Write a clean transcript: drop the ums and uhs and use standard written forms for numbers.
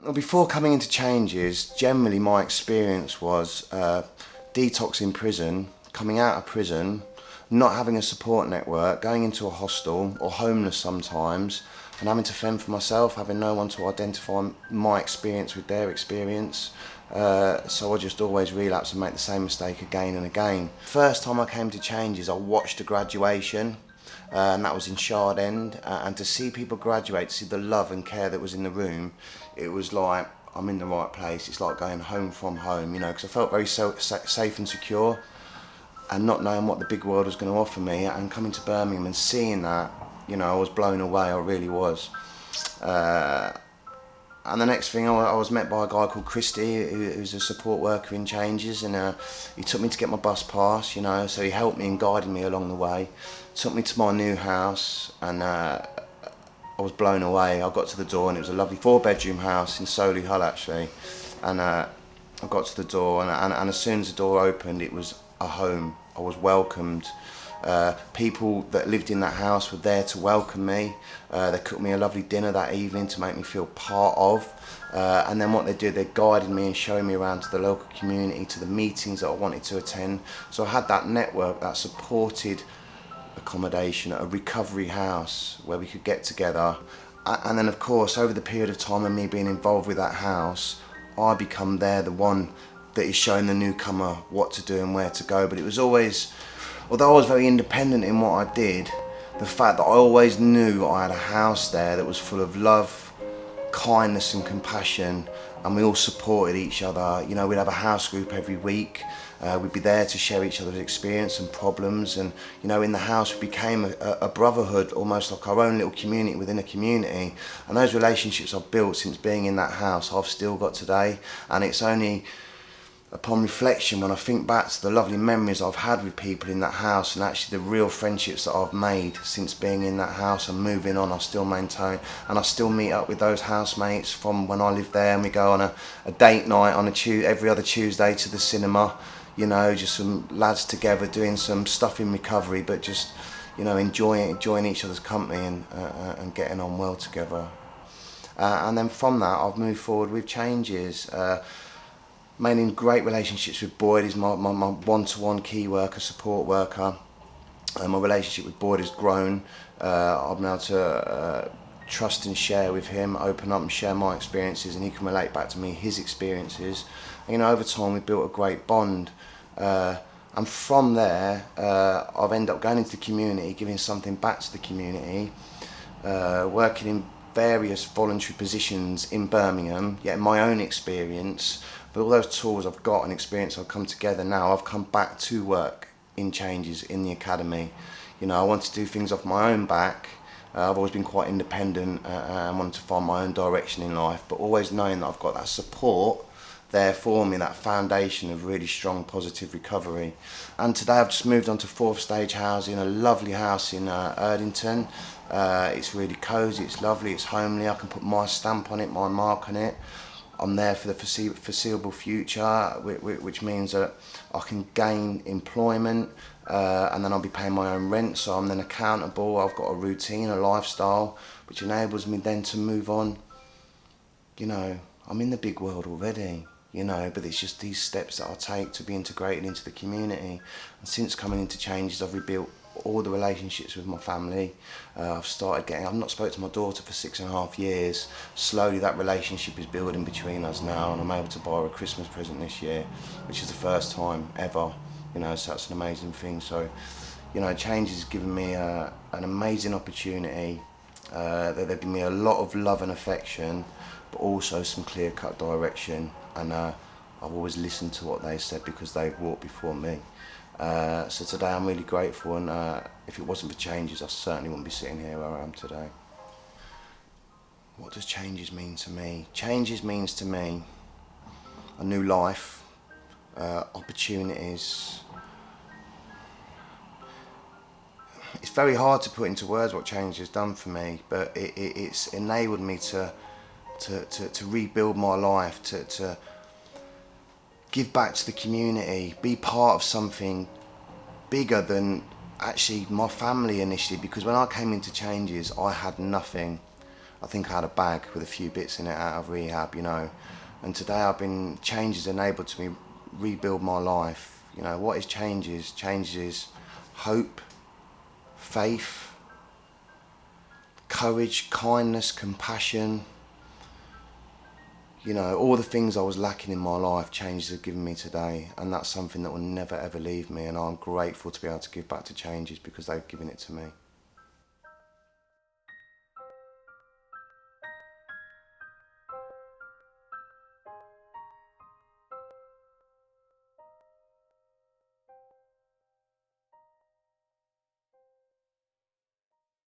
Well, before coming into Changes, generally my experience was detox in prison, coming out of prison, not having a support network, going into a hostel or homeless sometimes, and having to fend for myself, having no one to identify my experience with their experience. So I just always relapse and make the same mistake again and again. First time I came to Changes, I watched a graduation. And that was in Shard End, and to see people graduate, to see the love and care that was in the room, it was like I'm in the right place. It's like going home from home, because I felt very safe and secure, and not knowing what the big world was going to offer me, and coming to Birmingham and seeing that, I was blown away. I really was. And the next thing, I was met by a guy called Christy, who's a support worker in Changes, and he took me to get my bus pass, so he helped me and guided me along the way. Took me to my new house, and I was blown away. I got to the door, and it was a lovely 4-bedroom house in Solihull, actually. And I got to the door, and as soon as the door opened, it was a home. I was welcomed. People that lived in that house were there to welcome me. They cooked me a lovely dinner that evening to make me feel part of. And then what they did, they guided me and showed me around to the local community, to the meetings that I wanted to attend. So I had that network that supported accommodation at a recovery house where we could get together. And then of course, over the period of time of me being involved with that house, I become there the one that is showing the newcomer what to do and where to go. But it was always, although I was very independent in what I did, the fact that I always knew I had a house there that was full of love, kindness and compassion, and we all supported each other. We'd have a house group every week. We'd be there to share each other's experience and problems, and in the house we became a brotherhood, almost like our own little community within a community. And those relationships I've built since being in that house, I've still got today. And it's only upon reflection, when I think back to the lovely memories I've had with people in that house, and actually the real friendships that I've made since being in that house and moving on, I still maintain. And I still meet up with those housemates from when I lived there, and we go on a date night on every other Tuesday to the cinema. Just some lads together doing some stuff in recovery, but just enjoying each other's company and getting on well together. And then from that, I've moved forward with Changes. Maintaining great relationships with Boyd. He's my one-to-one key worker, support worker. My relationship with Boyd has grown. I'm able to trust and share with him, open up and share my experiences, and he can relate back to me his experiences. And, over time we built a great bond. And from there, I've ended up going into the community, giving something back to the community, working in various voluntary positions in Birmingham, yet my own experience. But all those tools I've got and experience I've come together now, I've come back to work in Changes in the academy. I want to do things off my own back. I've always been quite independent and wanted to find my own direction in life, but always knowing that I've got that support there for me, that foundation of really strong positive recovery. And today I've just moved on to 4th stage housing, a lovely house in Erdington. It's really cosy, it's lovely, it's homely. I can put my stamp on it, my mark on it. I'm there for the foreseeable future, which means that I can gain employment, and then I'll be paying my own rent, so I'm then accountable. I've got a routine, a lifestyle, which enables me then to move on. I'm in the big world already, but it's just these steps that I take to be integrated into the community. And since coming into Changes, I've rebuilt all the relationships with my family. I've not spoken to my daughter for 6.5 years. Slowly that relationship is building between us now, and I'm able to buy her a Christmas present this year, which is the first time ever, so that's an amazing thing. So, Changes has given me an amazing opportunity. They've given me a lot of love and affection, but also some clear-cut direction, and I've always listened to what they said because they've walked before me. So today I'm really grateful, and if it wasn't for Changes, I certainly wouldn't be sitting here where I am today. What does Changes mean to me? Changes means to me a new life, opportunities. It's very hard to put into words what Changes has done for me, but it's enabled me to rebuild my life, to give back to the community, be part of something bigger than actually my family initially, because when I came into Changes I had nothing. I think I had a bag with a few bits in it out of rehab, you know. And today change has enabled to me rebuild my life. You know, what is changes? Change is hope, faith, courage, kindness, compassion. You know, all the things I was lacking in my life, changes have given me today, and that's something that will never ever leave me, and I'm grateful to be able to give back to changes because they've given it to me.